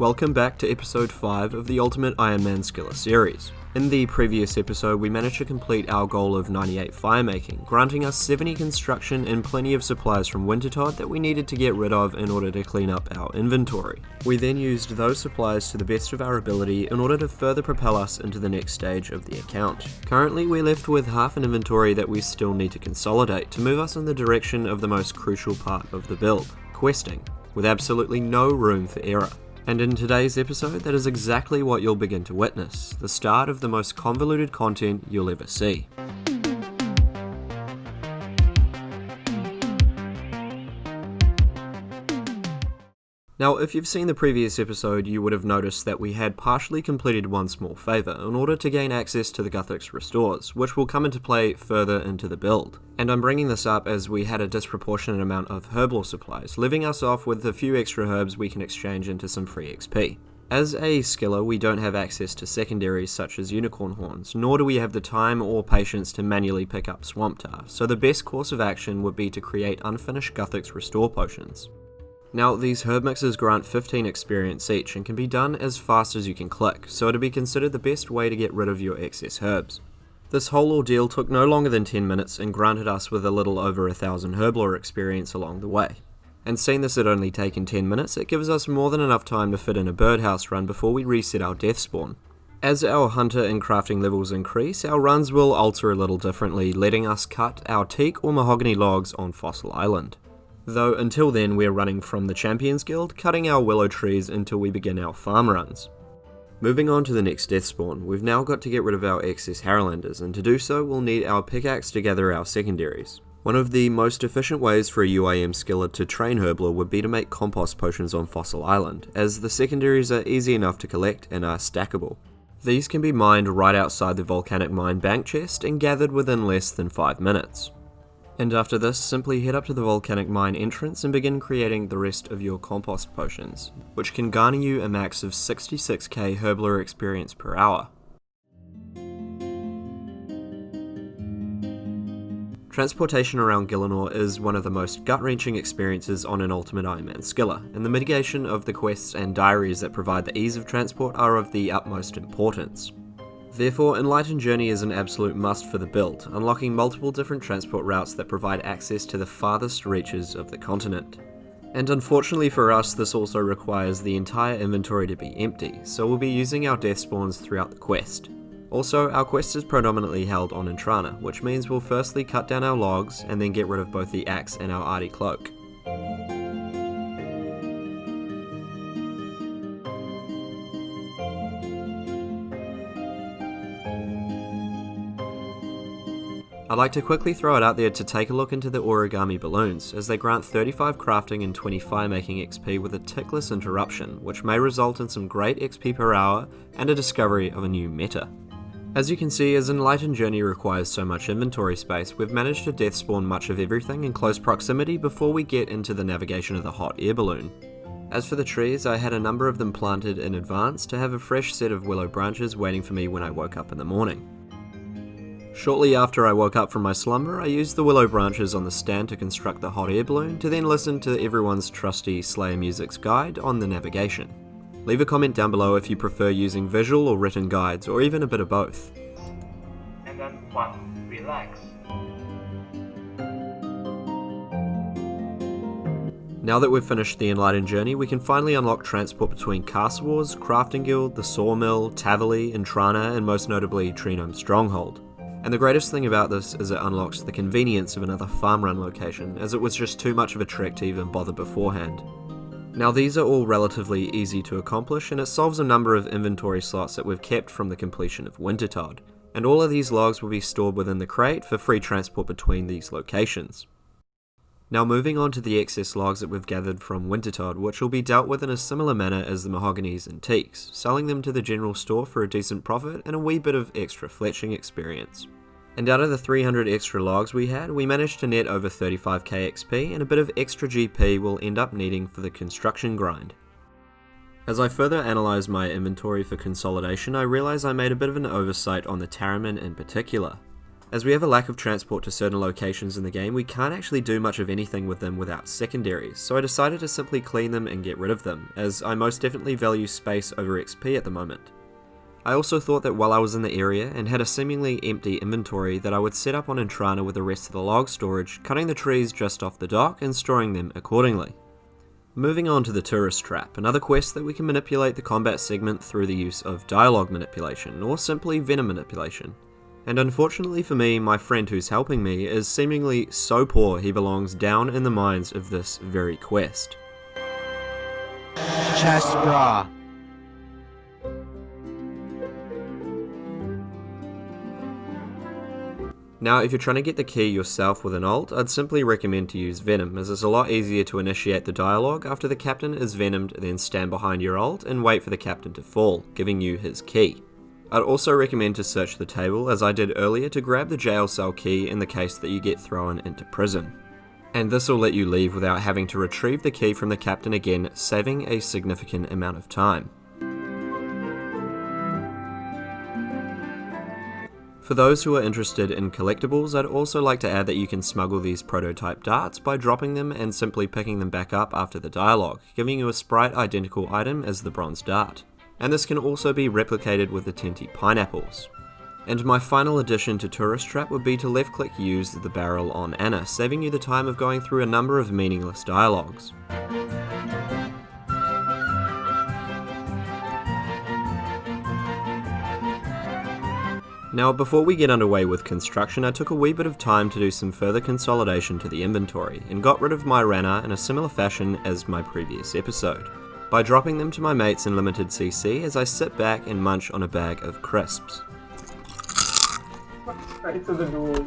welcome back to episode 5 of the Ultimate Iron Man Skiller series. In the previous episode, we managed to complete our goal of 98 firemaking, granting us 70 construction and plenty of supplies from Wintertod that we needed to get rid of in order to clean up our inventory. We then used those supplies to the best of our ability in order to further propel us into the next stage of the account. Currently, we're left with half an inventory that we still need to consolidate to move us in the direction of the most crucial part of the build, questing, with absolutely no room for error. And in today's episode, that is exactly what you'll begin to witness, the start of the most convoluted content you'll ever see. Now, if you've seen the previous episode, you would have noticed that we had partially completed one small favour in order to gain access to the Guthix restores, which will come into play further into the build. And I'm bringing this up as we had a disproportionate amount of herblore supplies, leaving us off with a few extra herbs we can exchange into some free XP. As a skiller, we don't have access to secondaries such as unicorn horns, nor do we have the time or patience to manually pick up swamp tar, so the best course of action would be to create unfinished Guthix restore potions. Now, these herb mixes grant 15 experience each and can be done as fast as you can click, so it'd be considered the best way to get rid of your excess herbs. This whole ordeal took no longer than 10 minutes and granted us with a little over 1,000 herblore experience along the way. And seeing this had only taken 10 minutes, it gives us more than enough time to fit in a birdhouse run before we reset our death spawn. As our hunter and crafting levels increase, our runs will alter a little differently, letting us cut our teak or mahogany logs on Fossil Island. Though until then we're running from the Champions Guild, cutting our willow trees until we begin our farm runs. Moving on to the next death spawn, we've now got to get rid of our excess Harrowlanders, and to do so we'll need our pickaxe to gather our secondaries. One of the most efficient ways for a UIM skiller to train herblore would be to make compost potions on Fossil Island, as the secondaries are easy enough to collect and are stackable. These can be mined right outside the volcanic mine bank chest and gathered within less than 5 minutes. And after this, simply head up to the volcanic mine entrance and begin creating the rest of your compost potions, which can garner you a max of 66k herblore experience per hour. Transportation around Gielinor is one of the most gut-wrenching experiences on an Ultimate Iron Man skiller, and the mitigation of the quests and diaries that provide the ease of transport are of the utmost importance. Therefore, Enlightened Journey is an absolute must for the build, unlocking multiple different transport routes that provide access to the farthest reaches of the continent. And unfortunately for us, this also requires the entire inventory to be empty, so we'll be using our death spawns throughout the quest. Also, our quest is predominantly held on Intrana, which means we'll firstly cut down our logs and then get rid of both the axe and our arty cloak. I'd like to quickly throw it out there to take a look into the origami balloons, as they grant 35 crafting and 20 firemaking XP with a tickless interruption, which may result in some great XP per hour and a discovery of a new meta. As you can see, as Enlightened Journey requires so much inventory space, we've managed to death spawn much of everything in close proximity before we get into the navigation of the hot air balloon. As for the trees, I had a number of them planted in advance to have a fresh set of willow branches waiting for me when I woke up in the morning. Shortly after I woke up from my slumber, I used the willow branches on the stand to construct the hot air balloon to then listen to everyone's trusty Slayer Music's guide on the navigation. Leave a comment down below if you prefer using visual or written guides, or even a bit of both. And then 1. Relax. Now that we've finished the Enlightened Journey, we can finally unlock transport between Castle Wars, Crafting Guild, the Sawmill, Tavali, Intrana, and most notably Trinome Stronghold. And the greatest thing about this is it unlocks the convenience of another farm run location, as it was just too much of a trek to even bother beforehand. Now these are all relatively easy to accomplish, and it solves a number of inventory slots that we've kept from the completion of Wintertod, and all of these logs will be stored within the crate for free transport between these locations. Now moving on to the excess logs that we've gathered from Wintertod, which will be dealt with in a similar manner as the mahoganies and teaks, selling them to the general store for a decent profit and a wee bit of extra fletching experience. And out of the 300 extra logs we had, we managed to net over 35k XP, and a bit of extra GP we'll end up needing for the construction grind. As I further analysed my inventory for consolidation, I realised I made a bit of an oversight on the Tarramin in particular. As we have a lack of transport to certain locations in the game, we can't actually do much of anything with them without secondaries, so I decided to simply clean them and get rid of them, as I most definitely value space over XP at the moment. I also thought that while I was in the area and had a seemingly empty inventory, that I would set up on Entrana with the rest of the log storage, cutting the trees just off the dock and storing them accordingly. Moving on to the Tourist Trap, another quest that we can manipulate the combat segment through the use of dialogue manipulation, or simply venom manipulation. And unfortunately for me, my friend who's helping me is seemingly so poor he belongs down in the mines of this very quest. Chest bra. Now, if you're trying to get the key yourself with an alt, I'd simply recommend to use Venom, as it's a lot easier to initiate the dialogue after the captain is venomed, then stand behind your alt and wait for the captain to fall, giving you his key. I'd also recommend to search the table, as I did earlier, to grab the jail cell key in the case that you get thrown into prison. And this will let you leave without having to retrieve the key from the captain again, saving a significant amount of time. For those who are interested in collectibles, I'd also like to add that you can smuggle these prototype darts by dropping them and simply picking them back up after the dialogue, giving you a sprite identical item as the bronze dart. And this can also be replicated with the Tinty pineapples. And my final addition to Tourist Trap would be to left click use the barrel on Anna, saving you the time of going through a number of meaningless dialogues. Now, before we get underway with construction, I took a wee bit of time to do some further consolidation to the inventory, and got rid of my Rana in a similar fashion as my previous episode, by dropping them to my mates in limited CC as I sit back and munch on a bag of crisps. Right to the door.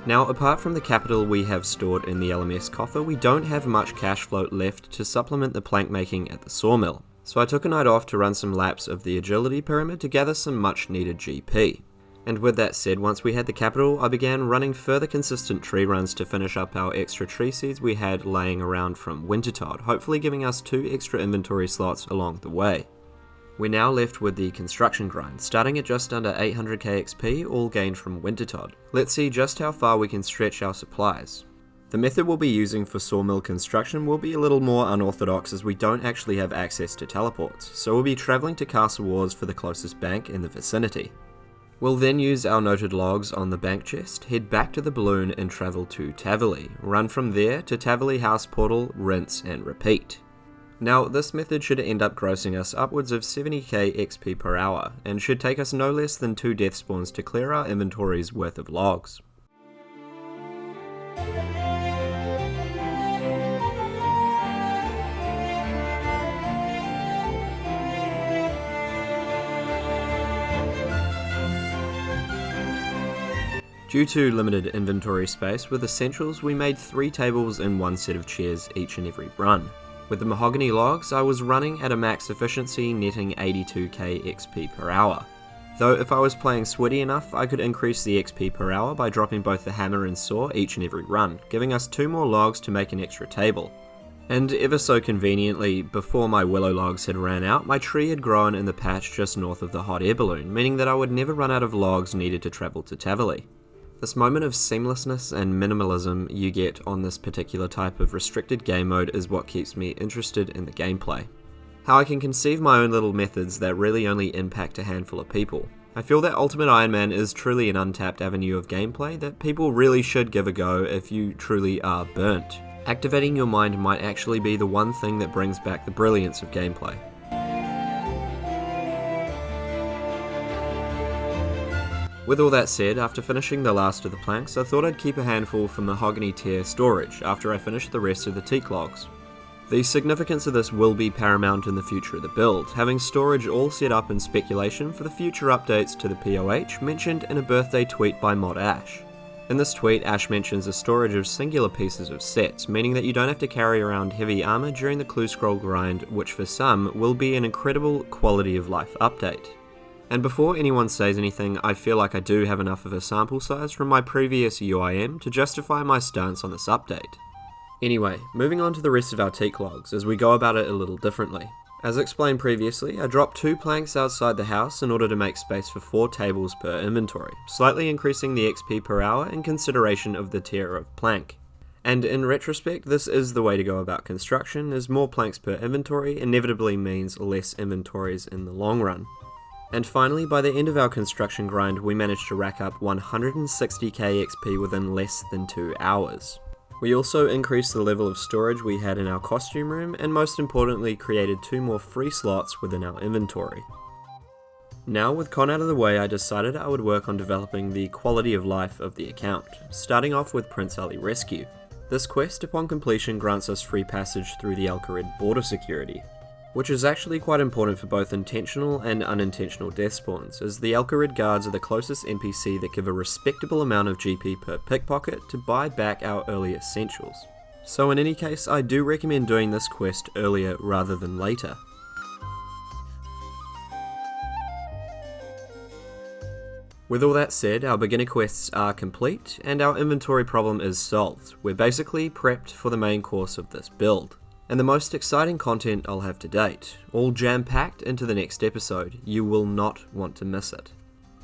Now, apart from the capital we have stored in the LMS coffer, we don't have much cash float left to supplement the plank making at the sawmill, so I took a night off to run some laps of the agility pyramid to gather some much needed GP. And with that said, once we had the capital, I began running further consistent tree runs to finish up our extra tree seeds we had laying around from Wintertod, hopefully giving us 2 extra inventory slots along the way. We're now left with the construction grind, starting at just under 800k XP, all gained from Wintertod. Let's see just how far we can stretch our supplies. The method we'll be using for sawmill construction will be a little more unorthodox, as we don't actually have access to teleports, so we'll be travelling to Castle Wars for the closest bank in the vicinity. We'll then use our noted logs on the bank chest, head back to the balloon and travel to Tavali, run from there to Tavali House Portal, rinse and repeat. Now, this method should end up grossing us upwards of 70k XP per hour, and should take us no less than 2 death spawns to clear our inventory's worth of logs. Due to limited inventory space with essentials, we made 3 tables and 1 set of chairs each and every run. With the mahogany logs, I was running at a max efficiency, netting 82k XP per hour. Though if I was playing sweaty enough, I could increase the XP per hour by dropping both the hammer and saw each and every run, giving us 2 more logs to make an extra table. And ever so conveniently, before my willow logs had ran out, my tree had grown in the patch just north of the hot air balloon, meaning that I would never run out of logs needed to travel to Tavali. This moment of seamlessness and minimalism you get on this particular type of restricted game mode is what keeps me interested in the gameplay. How I can conceive my own little methods that really only impact a handful of people. I feel that Ultimate Iron Man is truly an untapped avenue of gameplay that people really should give a go if you truly are burnt. Activating your mind might actually be the one thing that brings back the brilliance of gameplay. With all that said, after finishing the last of the planks, I thought I'd keep a handful for mahogany tier storage after I finished the rest of the teak logs. The significance of this will be paramount in the future of the build, having storage all set up in speculation for the future updates to the POH mentioned in a birthday tweet by Mod Ash. In this tweet, Ash mentions a storage of singular pieces of sets, meaning that you don't have to carry around heavy armor during the clue scroll grind, which for some will be an incredible quality of life update. And before anyone says anything, I feel like I do have enough of a sample size from my previous UIM to justify my stance on this update. Anyway, moving on to the rest of our teak logs, as we go about it a little differently. As explained previously, I dropped 2 planks outside the house in order to make space for 4 tables per inventory, slightly increasing the XP per hour in consideration of the tier of plank. And in retrospect, this is the way to go about construction, as more planks per inventory inevitably means less inventories in the long run. And finally, by the end of our construction grind, we managed to rack up 160k XP within less than 2 hours. We also increased the level of storage we had in our costume room, and most importantly created 2 more free slots within our inventory. Now with Con out of the way, I decided I would work on developing the quality of life of the account, starting off with Prince Ali Rescue. This quest upon completion grants us free passage through the Alcarid border security, which is actually quite important for both intentional and unintentional death spawns, as the Alcarid guards are the closest NPC that give a respectable amount of GP per pickpocket to buy back our early essentials. So in any case, I do recommend doing this quest earlier rather than later. With all that said, our beginner quests are complete, and our inventory problem is solved. We're basically prepped for the main course of this build. And the most exciting content I'll have to date, all jam-packed into the next episode. You will not want to miss it.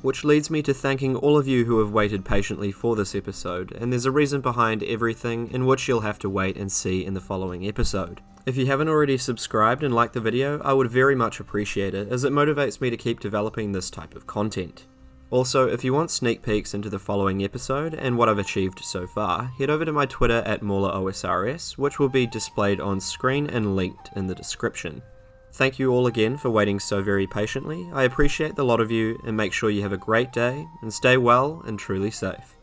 Which leads me to thanking all of you who have waited patiently for this episode, and there's a reason behind everything in which you'll have to wait and see in the following episode. If you haven't already subscribed and liked the video, I would very much appreciate it, as it motivates me to keep developing this type of content. Also, if you want sneak peeks into the following episode and what I've achieved so far, head over to my Twitter at MaulerOSRS, which will be displayed on screen and linked in the description. Thank you all again for waiting so very patiently. I appreciate the lot of you, and make sure you have a great day and stay well and truly safe.